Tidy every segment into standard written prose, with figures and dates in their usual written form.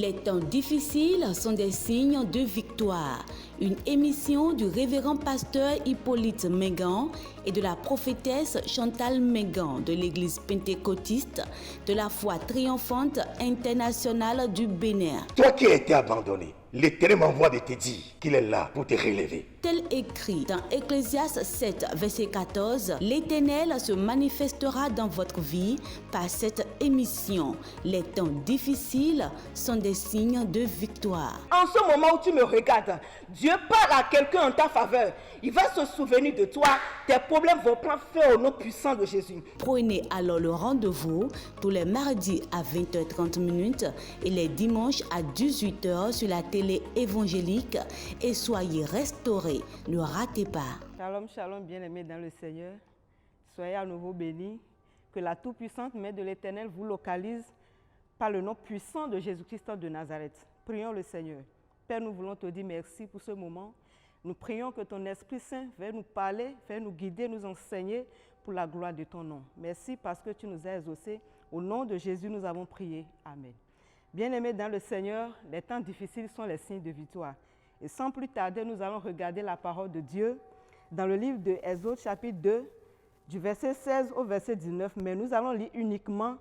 Les temps difficiles sont des signes de victoire. Une émission du révérend pasteur Hippolyte Mengan et de la prophétesse Chantal Mengan de l'église pentecôtiste de la foi triomphante internationale du Bénin. Toi qui as été abandonné, l'Éternel m'envoie de te dire qu'il est là pour te relever. Tel écrit dans Ecclésiaste 7, verset 14, l'Éternel se manifestera dans votre vie par cette émission. Les temps difficiles sont des signes de victoire. En ce moment où tu me regardes, Dieu parle à quelqu'un en ta faveur. Il va se souvenir de toi. Tes problèmes vont prendre fin au nom puissant de Jésus. Prenez alors le rendez-vous tous les mardis à 20h30 et les dimanches à 18h sur la télé évangélique et soyez restaurés. Ne ratez pas. Shalom, shalom, bien-aimés dans le Seigneur. Soyez à nouveau bénis. Que la tout-puissante main de l'Éternel vous localise par le nom puissant de Jésus-Christ de Nazareth. Prions le Seigneur. Père, nous voulons te dire merci pour ce moment. Nous prions que ton Esprit Saint vienne nous parler, vienne nous guider, nous enseigner pour la gloire de ton nom. Merci parce que tu nous as exaucés. Au nom de Jésus, nous avons prié. Amen. Bien-aimés dans le Seigneur, les temps difficiles sont les signes de victoire. Et sans plus tarder, nous allons regarder la parole de Dieu dans le livre de Exode, chapitre 2, du verset 16 au verset 19. Mais nous allons lire uniquement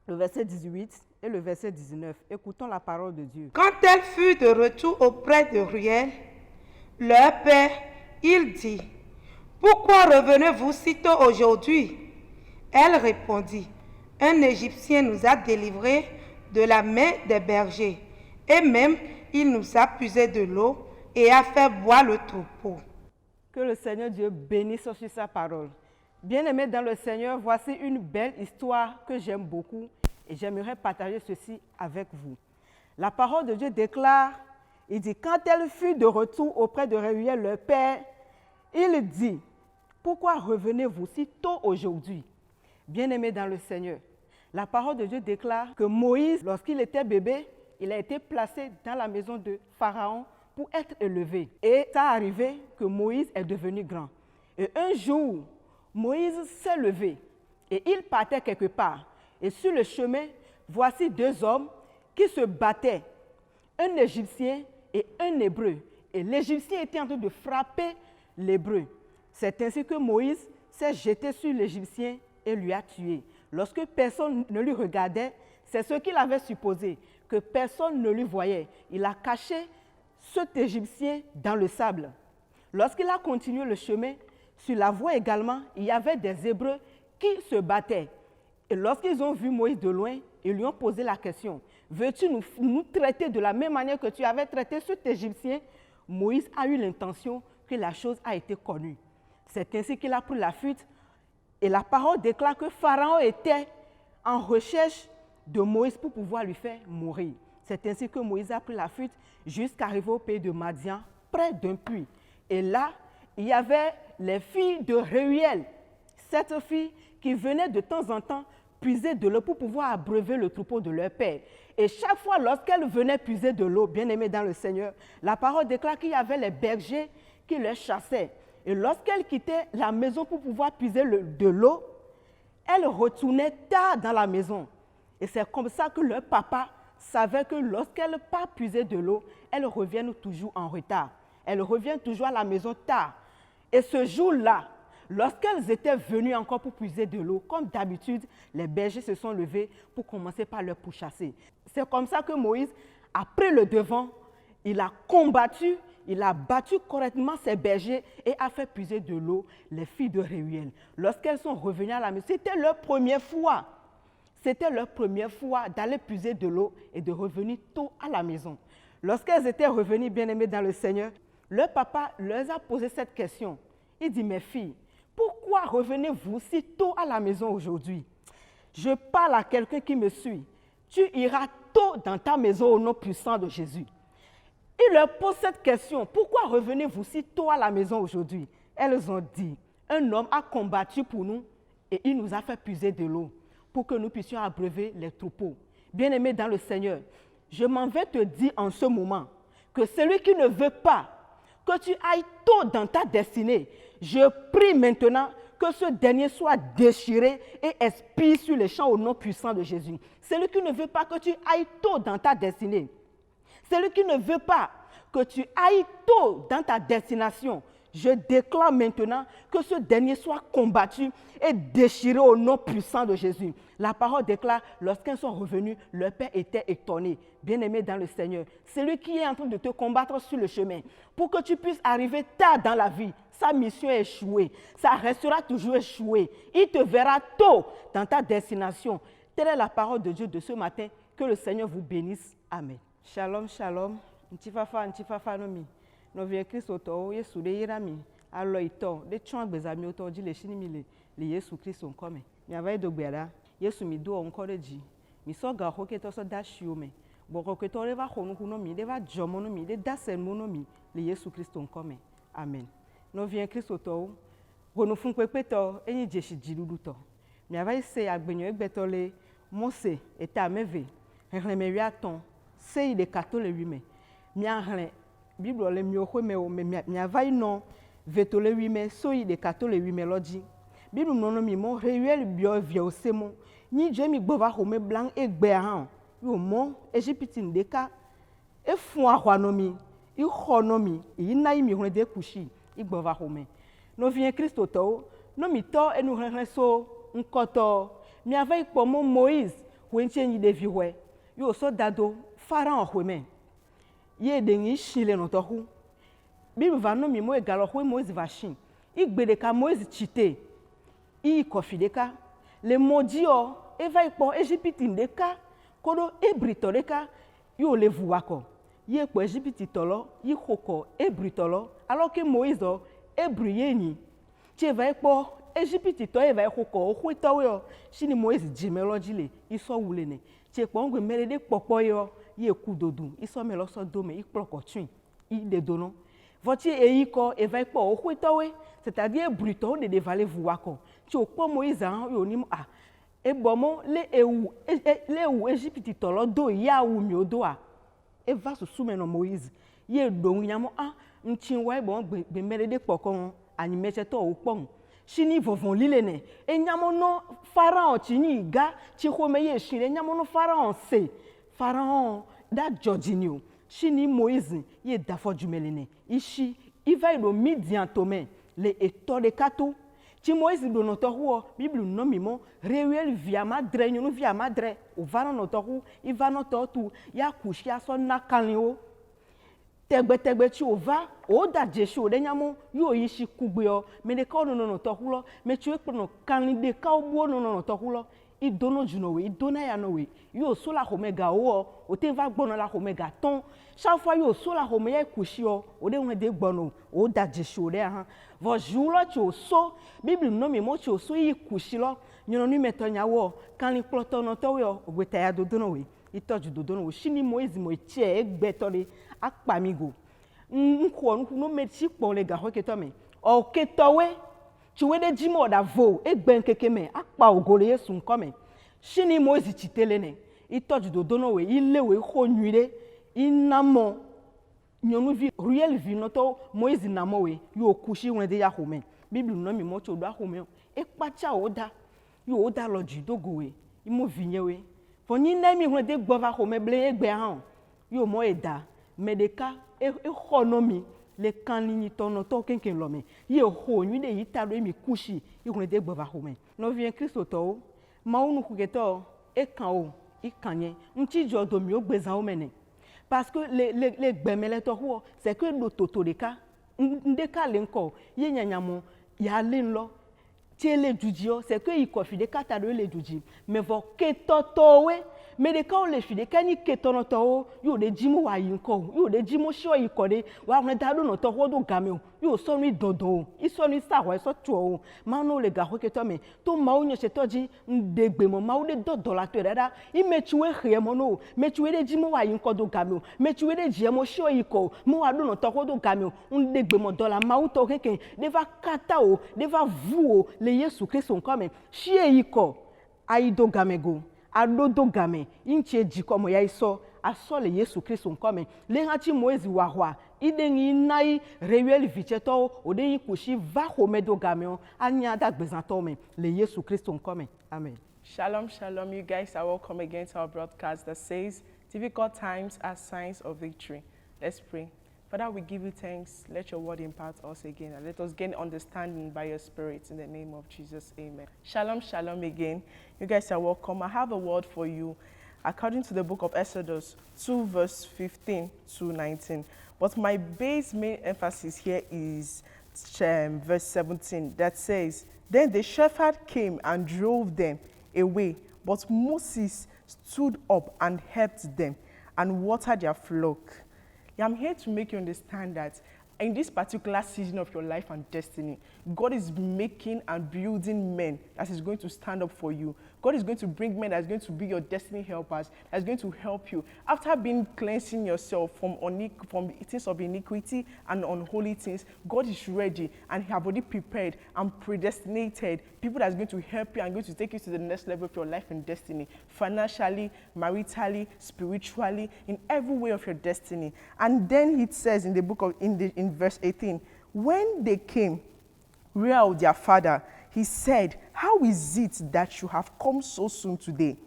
le verset 18 et le verset 19. Écoutons la parole de Dieu. Quand elle fut de retour auprès de Ruel, leur père, il dit, « Pourquoi revenez-vous si tôt aujourd'hui ?» Elle répondit, « Un Égyptien nous a délivrés de la main des bergers, et même il nous a puisé de l'eau et a fait boire le troupeau. » Que le Seigneur Dieu bénisse sur sa parole. Bien-aimés dans le Seigneur, voici une belle histoire que j'aime beaucoup et j'aimerais partager ceci avec vous. La parole de Dieu déclare, il dit, quand elle fut de retour auprès de Réuel, leur père, il dit, pourquoi revenez-vous si tôt aujourd'hui? Bien-aimés dans le Seigneur, la parole de Dieu déclare que Moïse, lorsqu'il était bébé, il a été placé dans la maison de Pharaon pour être élevé. Et ça arrivé que Moïse est devenu grand. Et un jour, Moïse s'est levé et il partait quelque part. Et sur le chemin, voici deux hommes qui se battaient, un Égyptien et un Hébreu. Et l'Égyptien était en train de frapper l'Hébreu. C'est ainsi que Moïse s'est jeté sur l'Égyptien et lui a tué. Lorsque personne ne lui regardait, c'est ce qu'il avait supposé, que personne ne lui voyait. Il a caché cet Égyptien dans le sable. Lorsqu'il a continué le chemin, sur la voie également, il y avait des Hébreux qui se battaient. Et lorsqu'ils ont vu Moïse de loin, ils lui ont posé la question, « Veux-tu nous traiter de la même manière que tu avais traité cet Égyptien ?» Moïse a eu l'intention que la chose a été connue. C'est ainsi qu'il a pris la fuite. Et la parole déclare que Pharaon était en recherche de Moïse pour pouvoir lui faire mourir. C'est ainsi que Moïse a pris la fuite jusqu'à arriver au pays de Madian, près d'un puits. Et là, il y avait les filles de Réuel, cette fille qui venait de temps en temps puiser de l'eau pour pouvoir abreuver le troupeau de leur père. Et chaque fois, lorsqu'elle venait puiser de l'eau, bien aimée dans le Seigneur, la parole déclare qu'il y avait les bergers qui les chassaient. Et lorsqu'elle quittait la maison pour pouvoir puiser de l'eau, elle retournait tard dans la maison. Et c'est comme ça que leur papa savait que lorsqu'elle part puiser de l'eau, elle revient toujours en retard. Elle revient toujours à la maison tard. Et ce jour-là, lorsqu'elles étaient venues encore pour puiser de l'eau, comme d'habitude, les bergers se sont levés pour commencer par leur pourchasser. C'est comme ça que Moïse a pris le devant, il a combattu, il a battu correctement ses bergers et a fait puiser de l'eau les filles de Réuel. Lorsqu'elles sont revenues à la maison, c'était leur première fois. C'était leur première fois d'aller puiser de l'eau et de revenir tôt à la maison. Lorsqu'elles étaient revenues bien-aimées dans le Seigneur, leur papa leur a posé cette question. Il dit, mes filles, pourquoi revenez-vous si tôt à la maison aujourd'hui? Je parle à quelqu'un qui me suit. Tu iras tôt dans ta maison au nom puissant de Jésus. Il leur pose cette question. Pourquoi revenez-vous si tôt à la maison aujourd'hui? Elles ont dit, un homme a combattu pour nous et il nous a fait puiser de l'eau pour que nous puissions abreuver les troupeaux. Bien-aimés dans le Seigneur, je m'en vais te dire en ce moment que celui qui ne veut pas que tu ailles tôt dans ta destinée, je prie maintenant que ce dernier soit déchiré et expire sur les champs au nom puissant de Jésus. Celui qui ne veut pas que tu ailles tôt dans ta destinée, celui qui ne veut pas que tu ailles tôt dans ta destination, je déclare maintenant que ce dernier soit combattu et déchiré au nom puissant de Jésus. La parole déclare, lorsqu'ils sont revenus, leur père était étonné. Bien-aimé dans le Seigneur, celui qui est en train de te combattre sur le chemin, pour que tu puisses arriver tard dans la vie, sa mission est échouée, ça restera toujours échoué. Il te verra tôt dans ta destination. Telle est la parole de Dieu de ce matin. Que le Seigneur vous bénisse. Amen. Shalom, shalom. Ntifafa nomi. Novie Christ oto Yesu de yirami. Alo ito de chon gbezami oto di le shini le Yesu Christ on come. Mi avai do gbera. Yesu mi do on kore ji. Mi so ga ho ke to so da shiome. Bo ko ke to le va khonu kuno mi de va jomo no mi de da sen mono mi le Yesu Christ on come. Amen. Novie Christ oto gonu fun pepe to enyi jeshi jiludu to. Mi avai se agbenyo egbeto le Mose eta meve. Reme wi aton. Se il est catholique lui-même. Mia ren Bible le mi ohwe me o me mia vai no vetole lui-même so il est catholique lui-même lodi. Bible no mi mo rewel bio vie o semo. Ni je mi gbova ho me blanc egbe han. Yo mo Egypte ndeka e fun ahwa no mi. I ho no mi. I na mi hun de kushi. I gbova ho me. No vient Christ to no mi to enu ren so nkoto. Mia vai po mo Moïse ho enche de viwe. Yo so dado Pharaon hweme. Ye dengi shile no tohu. Bible va no mi mo egalo hwe Moïse va shin. Igbede ka Moïse chite. I kofideka. Le modio eva ipo Egypte ndeka. Kodo ebrito deka. Yo le vuwako. Ye po Egypte tolo. Yi hoko ebritolo. Alors que Moïse o ebriye ni. Che va ipo Egypte to eva hoko hwe towe. Shini Moïse jimelo jile. Iso wulene. Che po ngwe merede popo yo. Ye kudodu iso me lo so dome iploko twin I de dono voti eyiko eva ipo ohwetowe c'est-à-dire bruto de devale vuwako ti opo Moïse an yo ni ebomo le ewu Egypte tolo do ya wu mi odo a eva susu me no Moïse ye do nyamo nchin wa bo gbe merede poko ani meche to opon shini vovon lilene enyamo no Pharaon ti ni ga ti home ye shire enyamo no Pharaon se Pharaon da Jorginio shini Moïse ye dafo jumelene ishi iva ilo Midian tome le eto de kato ti Moïse do noto ho Bible no mimo rewel via madre nyunu via madre o vano noto ho iva noto tu ya kushi aso nakanliwo tegbe ti ova o da jesu o de nyamo yo yishi kugbe o me de ka no noto ho lo me ti e pono kanli de ka obo no noto ho lo idono junowe idona ya nowe yo so la omega o te va gbono la omega ton chaque fois yo so la omega kushi o de won de gbono o da jesu de han vo julo ti o so Bible no mi mo ti o so yi kushi lo nyono ni meto nyawo kan li ploto no to we ogbeta ya dodo no we itoju dodo no shini Moïse mo ti egbeto de apamigo nko no me ti po le ga ho ke to me o ke to we chiwe de jimo da vo egben kekeme akpa ogole Yesu nkome shini Moïse chitelene itoju dodo no we ilewe ho nwire inamo nyonu vi real vi no to Moïse namo we yo kushi won de ya home Bible no mi mo cho do home e pacha oda yo oda lo jidogo we imo vinye we fo nyi na mi won de gbova home ble egbe han yo mo eda medeka e honomi le kanini tono to kenken lome ye ho nyi de yitado mi kushi ihun de gbova home no vient Christ to ma unu kugeto e kan o ikanye nti jodo mi o gbezan o mene parce que les gbemele to ho c'est que lo toto de ka ndeka le nko ye nyanyamo ya le nlo ti le jujio c'est que i kofi de kata de le juji mais vo ke toto we me de ka o le fi de ka ni ke tono to yo de jimu wa yin ko yo de jimu sho yi ko de wa won da do no to ho do game yo so ni dodo i so ni sa wa so tu o ma no le ga ho ke to me to ma o nyo se to ji ndegbe mo ma o de dodo la to rada i me tuwe hye mo no me tuwe de jimu wa yin ko do game me tuwe de je mo sho yi ko mo wa do no to ho do game ndegbe mo dola ma o to keke de va kata o de va vu o le Yesu Christ on come shie yi ko aido gamego adodo game inche jiko mo ya iso aso le Yesu Christ on come le hanchi Moïse wa hwa idengi nai rewel vicheto odeyi kushi va homedo gameo anya da gbezantome le Yesu Christ nkome. Amen. Shalom, shalom. You guys are welcome again to our broadcast that says, difficult times are signs of victory. Let's pray. Father, we give you thanks. Let your word impart us again, and let us gain understanding by your spirit in the name of Jesus. Amen. Shalom, shalom again. You guys are welcome. I have a word for you according to the book of Exodus 2, verse 15 to 19. But my base main emphasis here is verse 17 that says, then the shepherd came and drove them away, but Moses stood up and helped them and watered their flock. I'm here to make you understand that in this particular season of your life and destiny, God is making and building men that is going to stand up for you. God is going to bring men that is going to be your destiny helpers, that is going to help you. After being cleansing yourself from things of iniquity and unholy things, God is ready and He has already prepared and predestinated people that is going to help you and going to take you to the next level of your life and destiny, financially, maritally, spiritually, in every way of your destiny. And then it says in the book of in verse 18, when they came, Reuel, their father, he said, how is it that you have come so soon today?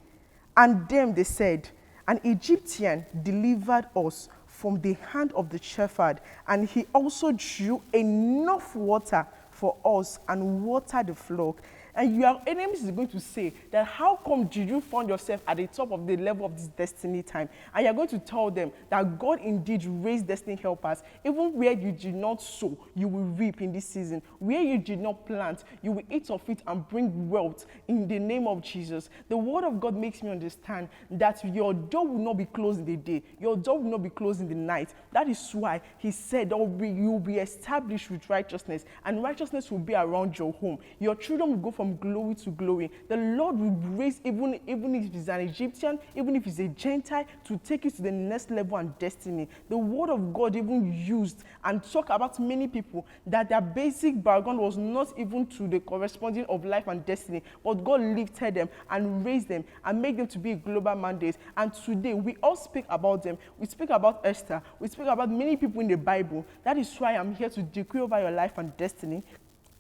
And them they said, an Egyptian delivered us from the hand of the shepherd, and he also drew enough water for us and watered the flock. And your enemies is going to say that how come did you find yourself at the top of the level of this destiny time? And you're going to tell them that God indeed raised destiny helpers. Even where you did not sow, you will reap in this season. Where you did not plant, you will eat of it and bring wealth in the name of Jesus. The word of God makes me understand that your door will not be closed in the day. Your door will not be closed in the night. That is why he said you will be established with righteousness, and righteousness will be around your home. Your children will go from glory to glory. The Lord will raise, even if he's an Egyptian, even if he's a Gentile, to take you to the next level and destiny. The word of God even used and talk about many people that their basic background was not even to the corresponding of life and destiny, but God lifted them and raised them and made them to be a global mandate. And today we all speak about them. We speak about Esther. We speak about many people in the Bible. That is why I'm here to decree over your life and destiny.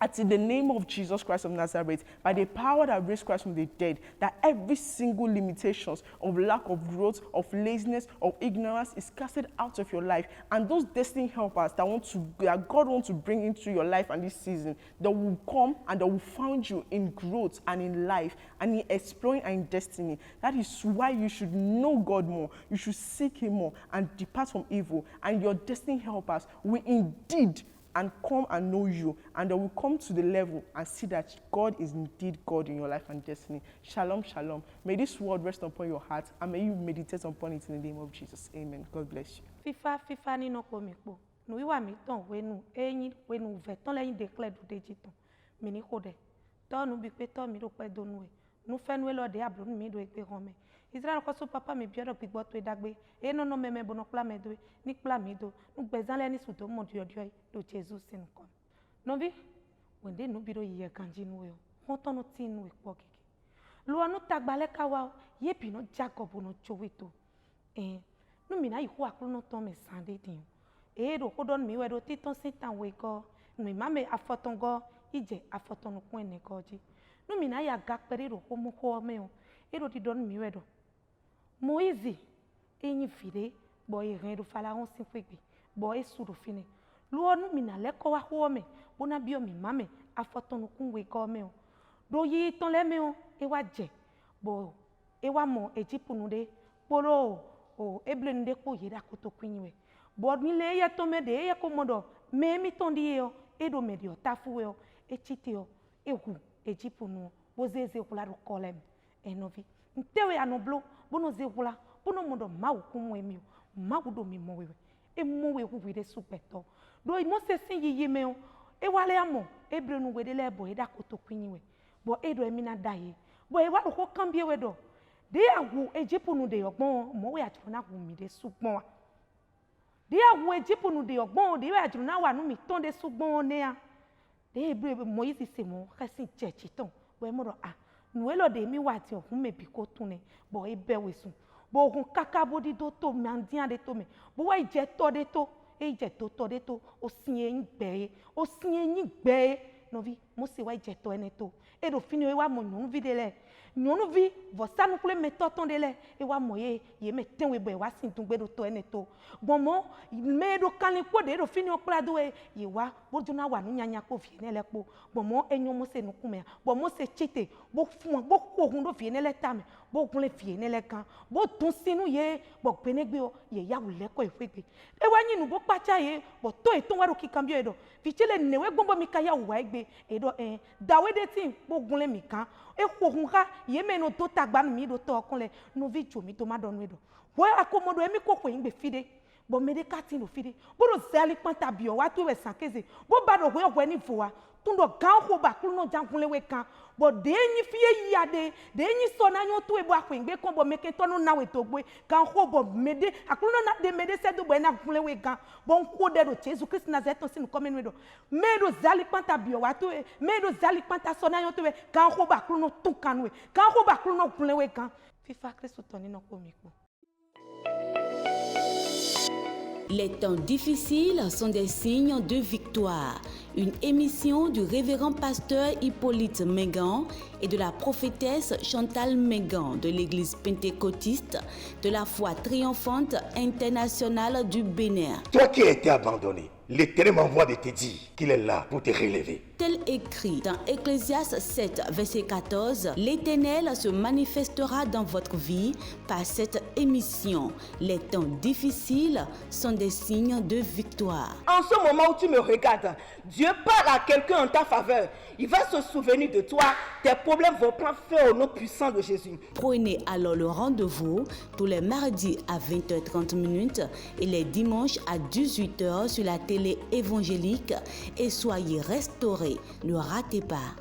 At in the name of Jesus Christ of Nazareth, by the power that raised Christ from the dead, that every single limitations of lack of growth, of laziness, of ignorance is casted out of your life. And those destiny helpers that God wants to bring into your life and this season, that will come and that will find you in growth and in life and in exploring and in destiny. That is why you should know God more. You should seek Him more and depart from evil. And your destiny helpers will indeed and come and know you, and they will come to the level and see that God is indeed God in your life and destiny. Shalom, shalom. May this word rest upon your heart, and may you meditate upon it in the name of Jesus. Amen. God bless you. FIFA ni no komikpo. No iwa mi ton wenu eyin wenu veton leyin declare do dejiton. Mi ni kode. To nu bi pe to mi ro pe donu e. Nu fenu e lo de abro mi do e pe home. Israel ko so papa mi bioro gbigbo to edagbe e no meme bono pla me do ni pla mi do nu gbezan le ni su to mo dio do Jesus sin kon no bi wende nu biro ye kanji nu yo won to no tin nu e po keke lo anu tagbale ka wa ye bi no Jacob no chowito nu mi na ihu akuru no to me sande din ro ko don mi we do titon sitan we go nu ma me afoton go ije afoton nu kun ne goji nu mi na ya gakpere ro ko mu ko me o ro ti don mi we do Moïse enyi fide boy redo fala on sin fegbe boy suru fine lo nu mi na le ko wa ho me bona bi o mi mame afotonu kun we ko me o do yi ton le me o e wa je bo e wa mo ejipunu de poro o eble nde ko yira ko to kwinwe bo mi le ye to me de ye ko modo me mi ton di o e do me di o tafu we o e chiti o e hu ejipunu bo zeze kula ro kolem enovi ntewe anoblo bono zegula bono modo mawu kumwe mi mawu do mi mowe e mowe hu we de supeto do Moses sin yiyi me o e wale amo e brenu we de lebo e da koto kwinwe bo e do emi na daye bo e wa ko kan bi we do de awu ejipunu de ogbon mo we atro na hu mi de sugbon wa de awu ejipunu de ogbon de we atro na wa nu mi ton de sugbon ne a de bre Moise se mo kasin chechi ton bo e mo do nu elo de mi wa ti ohun me bi ko tun ne bo e be we sun bo ohun kaka bodi do to mi andian de to me bo wa ije to de to e jeto to de to o sinye ngbe o sinye ngbe novi mo se wa jeto ene to e do fini wa mo nyonu vi de le nyonu vi vo sanu kule me toton de le e wa mo ye me ten we bo e wa sin dun gbe do to ene to gbonmo me do kanle po de do fini o kla do e ye wa bo jona wa nu nyanya ko fi ne le po gbonmo enyo mo se nu kume bo mo se chite bo fun bo ko hun do fi ne le ta me bo kun le fi ne le kan bo tun sinu ye bo penegbe o ye ya wule ko ifegbe e wa nyinu bo pacha ye bo to e ton wa ro kikambio e do fi chele newe gbonbo mi ka ya wa egbe e do dawede tin bo gun le mi kan e ko hun ka ye me no to tagba mi do to okunle no vi jo mi to ma do nu e do wo akomodo emi ko ko ingbe fide bo mede kati no fide bo do zali panta bio wa to we sankeze bo ba do we ni voa tundo gan ho ba klu no jankunle we kan bo de yin fie yade de yin so na yon to e bo akwe ngbe kon bo meke to no na we to gbe kan ho bo mede aklu no na de mede se do bo na kunle we kan bo nko de do Jesus Christ Nazareth sin ko menu do me do zali panta bio wa to me do zali panta so na yon to we kan ho ba klu no tun kan we kan ho ba klu no kunle we kan fifa Christ to ni no ko mi ko. Les temps difficiles sont des signes de victoire. Une émission du révérend pasteur Hippolyte Mengan et de la prophétesse Chantal Mengan de l'église pentecôtiste de la foi triomphante internationale du Bénin. Toi qui as été abandonné, l'Éternel m'envoie de te dire qu'il est là pour te relever. Tel écrit dans Ecclésiaste 7, verset 14, l'Éternel se manifestera dans votre vie par cette émission. Les temps difficiles sont des signes de victoire. En ce moment où tu me regardes, Dieu parle à quelqu'un en ta faveur. Il va se souvenir de toi. Tes problèmes vont prendre fin au nom puissant de Jésus. Prenez alors le rendez-vous tous les mardis à 20h30 et les dimanches à 18h sur la télé évangélique et soyez restaurés. Ne ratez pas.